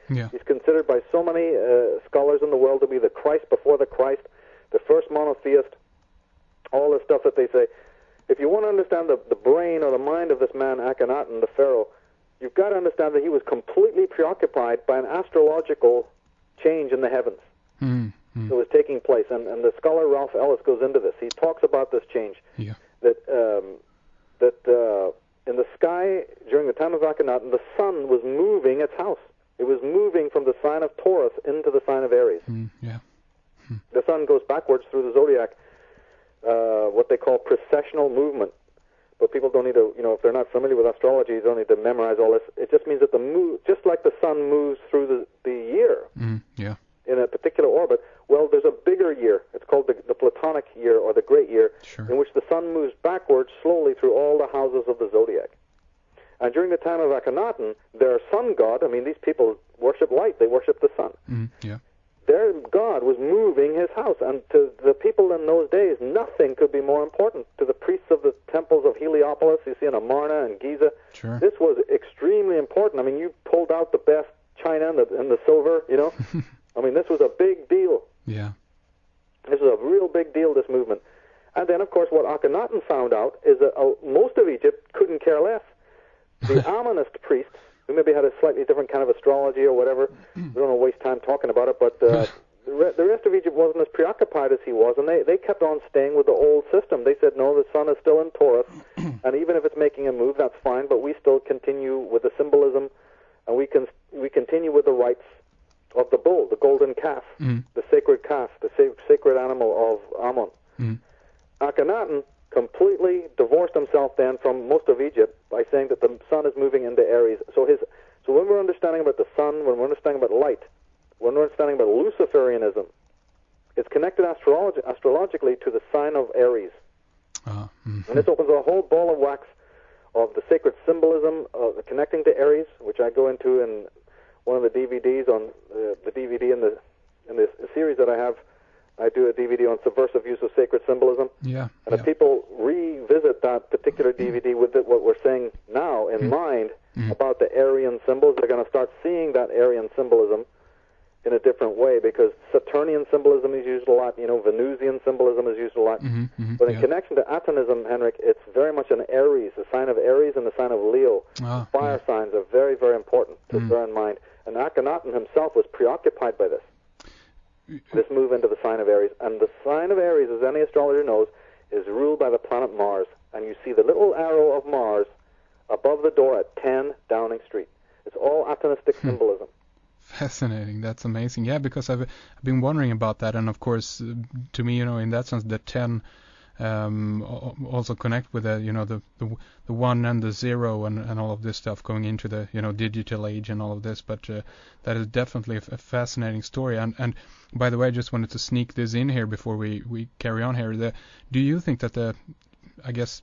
Yeah. He's considered by so many scholars in the world to be the Christ before the Christ, the first monotheist, all the stuff that they say. If you want to understand the brain or the mind of this man, Akhenaten, the pharaoh, you've got to understand that he was completely preoccupied by an astrological change in the heavens that was taking place. And the scholar Ralph Ellis goes into this. He talks about this change. Yeah. That in the sky, during the time of Akhenaten, the sun was moving its house. It was moving from the sign of Taurus into the sign of Aries. Yeah. The sun goes backwards through the zodiac, what they call precessional movement. But people don't need to, if they're not familiar with astrology, you don't need to memorize all this. It just means that just like the sun moves through the year Yeah. in a particular orbit, well, there's a bigger year. It's called the Platonic year or the Great Year, Sure. in which the sun moves backwards slowly through all the houses of the zodiac. And during the time of Akhenaten, their sun god, these people worship light, they worship the sun. Yeah. Their god was moving his house, and to the people in those days, nothing could be more important. To the priests of the temples of Heliopolis, you see in Amarna and Giza, Sure. this was extremely important. You pulled out the best china and the silver, this was a big deal. Yeah. This was a real big deal, this movement. And then, of course, what Akhenaten found out is that most of Egypt couldn't care less. The Amonist priests, who maybe had a slightly different kind of astrology or whatever, we don't want to waste time talking about it, but the rest of Egypt wasn't as preoccupied as he was, and they kept on staying with the old system. They said, no, the sun is still in Taurus, and even if it's making a move, that's fine, but we still continue with the symbolism, and we continue with the rites of the bull, the golden calf, the sacred calf, the sacred animal of Ammon. Akhenaten completely divorced himself then from most of Egypt by saying that the sun is moving into Aries. So when we're understanding about the sun, when we're understanding about light, when we're understanding about Luciferianism, it's connected astrologically to the sign of Aries. And this opens a whole ball of wax of the sacred symbolism of connecting to Aries, which I go into in one of the DVDs on the DVD in the series that I have. I do a DVD on subversive use of sacred symbolism. Yeah. And if people revisit that particular DVD with what we're saying now in mind about the Aryan symbols, they're going to start seeing that Aryan symbolism in a different way, because Saturnian symbolism is used a lot, Venusian symbolism is used a lot. But in connection to Atonism, Henrik, it's very much an Aries, the sign of Aries and the sign of Leo. Fire signs are very, very important to bear in mind. And Akhenaten himself was preoccupied by this move into the sign of Aries. And the sign of Aries, as any astrologer knows, is ruled by the planet Mars. And you see the little arrow of Mars above the door at 10 Downing Street. It's all Atonistic symbolism. Fascinating. That's amazing. Yeah, because I've been wondering about that, and of course, to me, in that sense, the 10 also connect with the 1 and the 0 and all of this stuff going into the digital age and all of this. But that is definitely a fascinating story. And by the way, I just wanted to sneak this in here before we carry on here. Do you think that the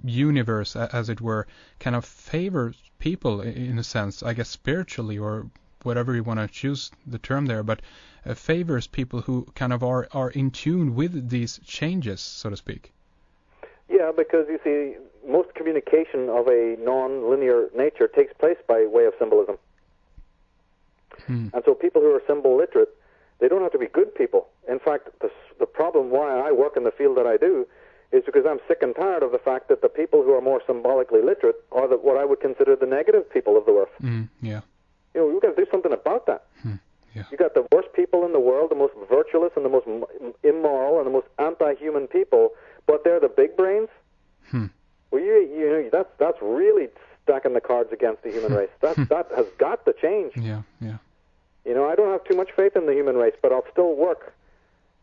universe, as it were, kind of favors people in a sense, I guess spiritually, or whatever you want to choose the term there, but favors people who kind of are in tune with these changes, so to speak? Yeah, because you see, most communication of a non-linear nature takes place by way of symbolism. And so people who are symbol literate, they don't have to be good people. In fact, the problem why I work in the field that I do is because I'm sick and tired of the fact that the people who are more symbolically literate are what I would consider the negative people of the earth. Yeah. We've got to do something about that. Yeah. You got the worst people in the world, the most virtuous and the most immoral and the most anti-human people, but they're the big brains. Well, that's really stacking the cards against the human race. That has got to change. Yeah. I don't have too much faith in the human race, but I'll still work,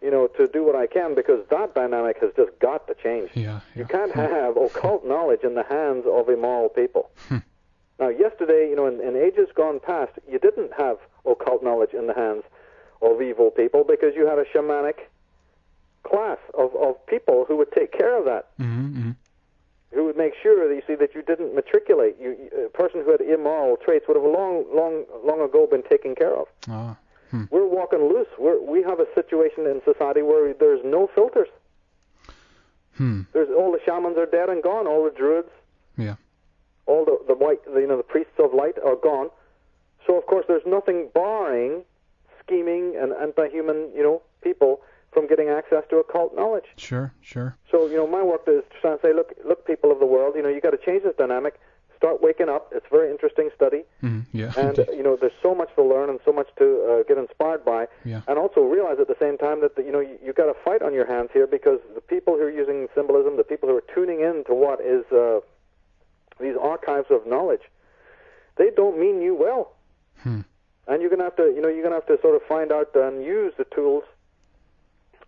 to do what I can, because that dynamic has just got to change. Yeah. You can't have occult knowledge in the hands of immoral people. Now, yesterday, in ages gone past, you didn't have occult knowledge in the hands of evil people because you had a shamanic class of people who would take care of that, who would make sure that you didn't matriculate. A person who had immoral traits would have long ago been taken care of. We're walking loose. We have a situation in society where there's no filters. There's all the shamans are dead and gone. All the druids. Yeah. All the white, the priests of light are gone. So, of course, there's nothing barring scheming and anti-human, people from getting access to occult knowledge. Sure. So, my work is to try and say, look, people of the world, you got to change this dynamic. Start waking up. It's a very interesting study. Yeah. And, there's so much to learn and so much to get inspired by. Yeah. And also realize at the same time that, you've got a fight on your hands here, because the people who are using symbolism, the people who are tuning in to what is these archives of knowledge, they don't mean you well. And you're going to have to, sort of find out and use the tools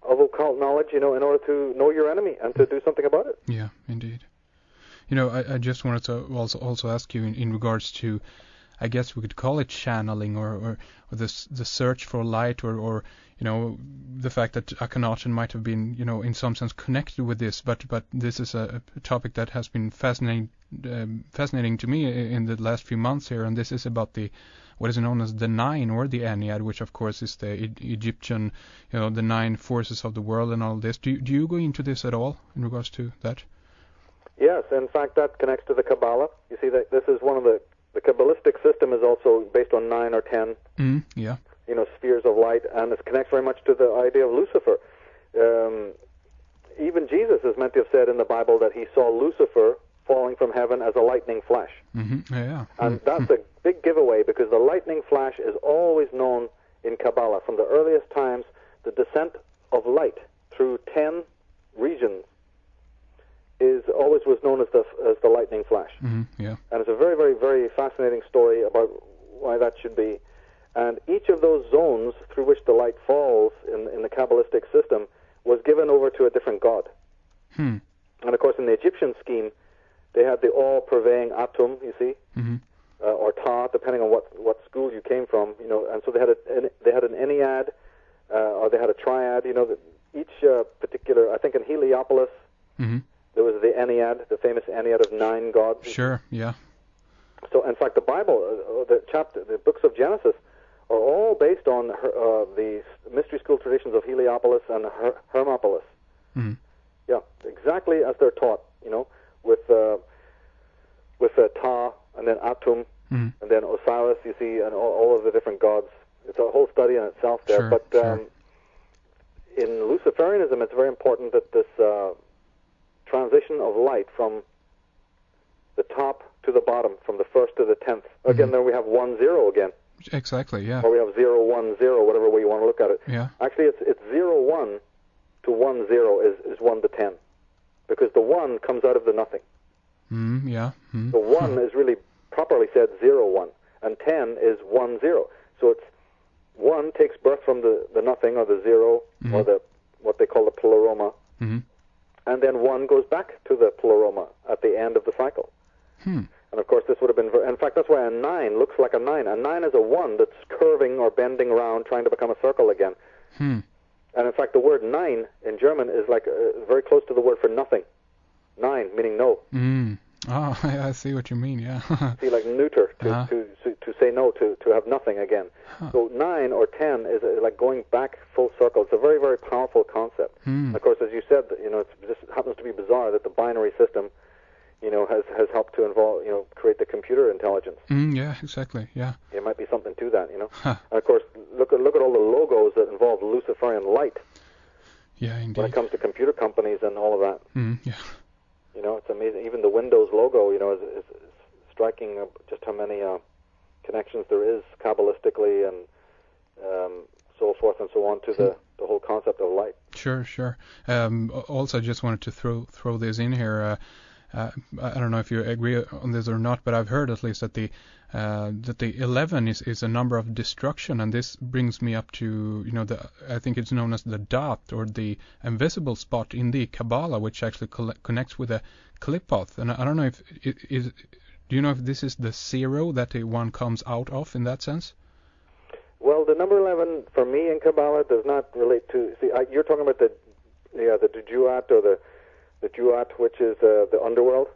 of occult knowledge, in order to know your enemy and to do something about it. Yeah, indeed. I just wanted to also ask you in regards to, I guess we could call it channeling or the search for light or the fact that Akhenaten might have been, in some sense connected with this, but this is a topic that has been fascinating to me in the last few months here, and this is about what is known as the Nine, or the Ennead, which of course is the Egyptian, the 9 forces of the world and all this. Do you go into this at all in regards to that? Yes, in fact, that connects to the Kabbalah. You see, that this is one of the Kabbalistic system is also based on 9 or 10. Yeah. Spheres of light, and it connects very much to the idea of Lucifer. Even Jesus is meant to have said in the Bible that he saw Lucifer falling from heaven as a lightning flash. Yeah. And that's a big giveaway, because the lightning flash is always known in Kabbalah. From the earliest times, the descent of light through 10 regions was known as the lightning flash. Yeah. And it's a very, very, very fascinating story about why that should be. And each of those zones through which the light falls in the Kabbalistic system was given over to a different god. And of course, in the Egyptian scheme, they had the all-pervading Atum, you see, or Ta, depending on what school you came from, And so they had an Ennead, or they had a triad. Each particular, I think in Heliopolis, there was the Ennead, the famous Ennead of 9 gods. Sure. Yeah. So, in fact, the Bible, the books of Genesis, are all based on the mystery school traditions of Heliopolis and Hermopolis. Yeah, exactly as they're taught, with Ta and then Atum and then Osiris, you see, and all of the different gods. It's a whole study in itself there. Sure, but in Luciferianism, it's very important that this transition of light from the top to the bottom, from the 1st to the 10th. Again, then we have 1-0 again. Exactly, yeah. Or we have 0-1-0, whatever way you want to look at it. Yeah. Actually, it's 0-1 to 1-0 is 1 to 10, because the 1 comes out of the nothing. Yeah. The 1 is really properly said 0-1, and 10 is 1-0. So it's 1 takes birth from the nothing, or the 0, or what they call the pleroma, and then 1 goes back to the pleroma at the end of the cycle. And of course, this would have been, in fact, that's why a 9 looks like a 9. A 9 is a 1 that's curving or bending around, trying to become a circle again. And in fact, the word 9 in German is like very close to the word for nothing. 9, meaning no. Oh, I see what you mean, yeah. See, like neuter, to say no, to have nothing again. So 9 or 10 is like going back full circle. It's a very, very powerful concept. Of course, as you said, it just happens to be bizarre that the binary system, has helped to involve, create the computer intelligence. Yeah, exactly, yeah. There might be something to that, And of course, look at all the logos that involve Luciferian light. Yeah, indeed. When it comes to computer companies and all of that. Yeah. It's amazing. Even the Windows logo, is striking just how many connections there is Kabbalistically and so forth and so on to the whole concept of light. Sure. Also, I just wanted to throw this in here. I don't know if you agree on this or not, but I've heard at least that the 11 is a number of destruction, and this brings me up to I think it's known as the dot, or the invisible spot in the Kabbalah, which actually connects with a Qliphoth. And I don't know if do you know if this is the 0 that the one comes out of in that sense? Well, the number 11 for me in Kabbalah does not relate to. See, you're talking about the Duat, or the Duat, which is the underworld.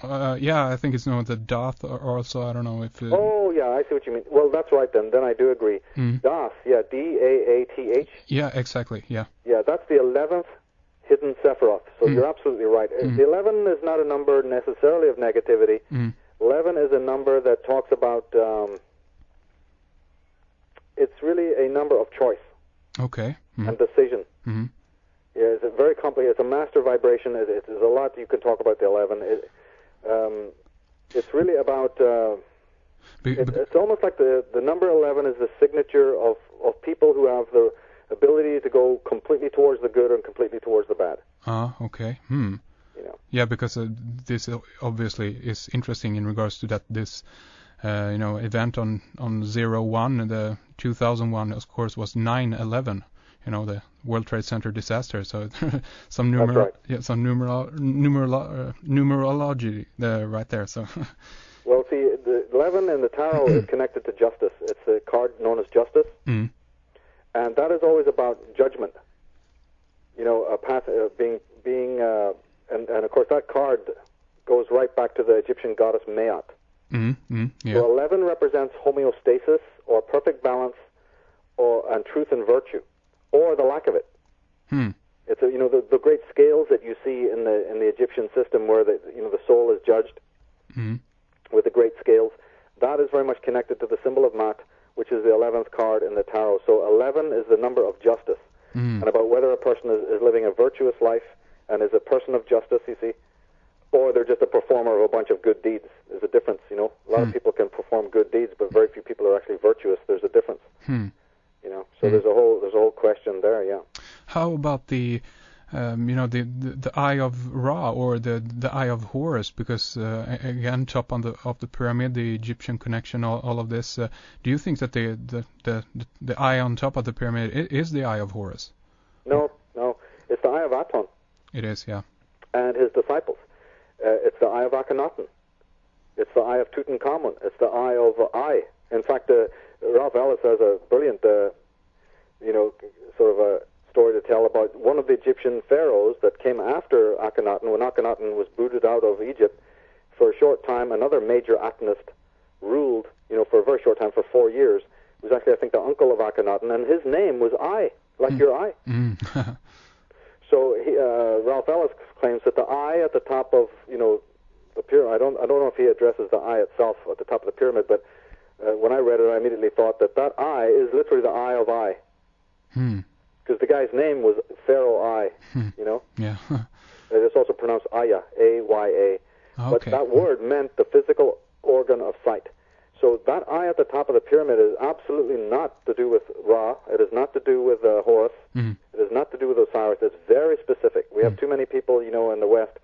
Yeah, I think it's known as the Doth, or also, I don't know if... Oh, yeah, I see what you mean. Well, that's right then. Then I do agree. Doth, yeah, Daath. Yeah, exactly, yeah. Yeah, that's the 11th hidden Sephiroth. So you're absolutely right. The 11 is not a number necessarily of negativity. 11 is a number that talks about it's really a number of choice Okay. Mm-hmm. and decision. Mm-hmm. Yeah, it's a very complicated. It's a master vibration. It's a lot you can talk about the 11. It's really about. It's almost like the number 11 is the signature of people who have the ability to go completely towards the good and completely towards the bad. Okay. Hmm. You know. Yeah, because this obviously is interesting in regards to that this event on 01, the 2001, of course, was 9/11. The World Trade Center disaster. So some numerology right there. So. Well, see, the 11 in the tarot is connected to justice. It's a card known as justice, and that is always about judgment. A path and of course that card goes right back to the Egyptian goddess Maat. Yeah. So 11 represents homeostasis or perfect balance, and truth and virtue, or the lack of it. It's the great scales that you see in the Egyptian system where the soul is judged with the great scales. That is very much connected to the symbol of Maat, which is the 11th card in the tarot. So 11 is the number of justice, and about whether a person is living a virtuous life and is a person of justice, you see, or they're just a performer of a bunch of good deeds. There's a difference, A lot of people can perform good deeds, but very few people are actually virtuous. There's a difference. So there's a whole question there, yeah. How about the Eye of Ra or the Eye of Horus? Because again, top of the pyramid, the Egyptian connection, all of this. Do you think that the eye on top of the pyramid is the Eye of Horus? No, it's the Eye of Aton. It is, yeah. And his disciples. It's the Eye of Akhenaten. It's the Eye of Tutankhamun. It's the Eye of Eye. In fact, Ralph Ellis has a brilliant, sort of a story to tell about one of the Egyptian pharaohs that came after Akhenaten. When Akhenaten was booted out of Egypt, for a short time, another major Atenist ruled, for a very short time, for 4 years. It was actually, I think, the uncle of Akhenaten, and his name was Eye, like your eye. So Ralph Ellis claims that the eye at the top of, the pyramid, I don't know if he addresses the eye itself at the top of the pyramid, but when I read it, I immediately thought that eye is literally the Eye of Eye. Because the guy's name was Pharaoh Eye, Yeah. It's also pronounced Aya, A-Y-A. Okay. But that word meant the physical organ of sight. So that eye at the top of the pyramid is absolutely not to do with Ra. It is not to do with Horus. It is not to do with Osiris. It's very specific. We have too many people, in the West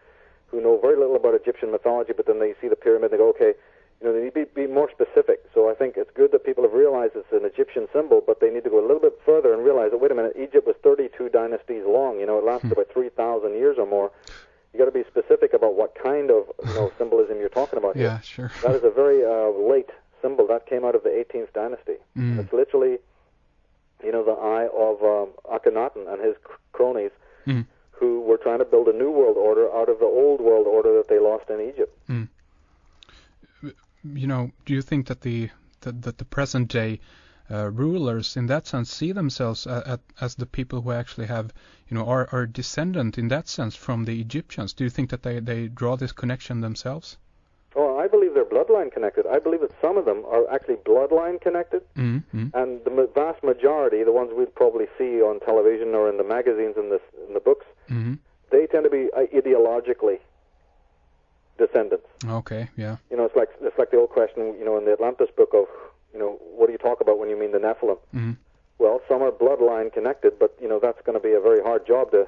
who know very little about Egyptian mythology, but then they see the pyramid and they go, okay, they need to be more specific. So I think it's good that people have realized it's an Egyptian symbol, but they need to go a little bit further and realize that, wait a minute, Egypt was 32 dynasties long. It lasted about 3,000 years or more. You got to be specific about what kind of symbolism you're talking about here. Yeah, sure. That is a very late symbol. That came out of the 18th dynasty. It's literally, the eye of Akhenaten and his cronies who were trying to build a new world order out of the old world order that they lost in Egypt. Do you think that the present day rulers in that sense see themselves as the people who actually have, are descendant in that sense from the Egyptians? Do you think that they draw this connection themselves? Oh, I believe they're bloodline connected. I believe that some of them are actually bloodline connected, and the vast majority, the ones we'd probably see on television or in the magazines and in the books, they tend to be ideologically descendants. Okay, yeah. It's like the old question, in the Atlantis book of, what do you talk about when you mean the Nephilim? Well, some are bloodline connected, but that's going to be a very hard job to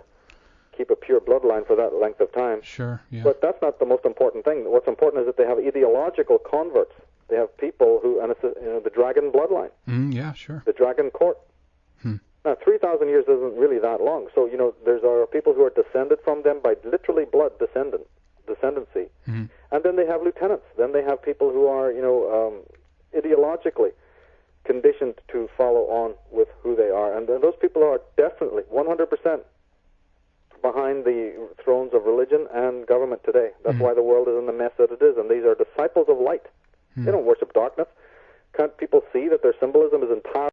keep a pure bloodline for that length of time. Sure, yeah. But that's not the most important thing. What's important is that they have ideological converts. They have people who, and it's the dragon bloodline. Yeah, sure. The dragon court. Now, 3,000 years isn't really that long. So, there are people who are descended from them by literally blood descendancy. And then they have lieutenants. Then they have people who are, ideologically conditioned to follow on with who they are. And those people are definitely 100% behind the thrones of religion and government today. That's why the world is in the mess that it is. And these are disciples of light. They don't worship darkness. Can't people see that their symbolism is entirely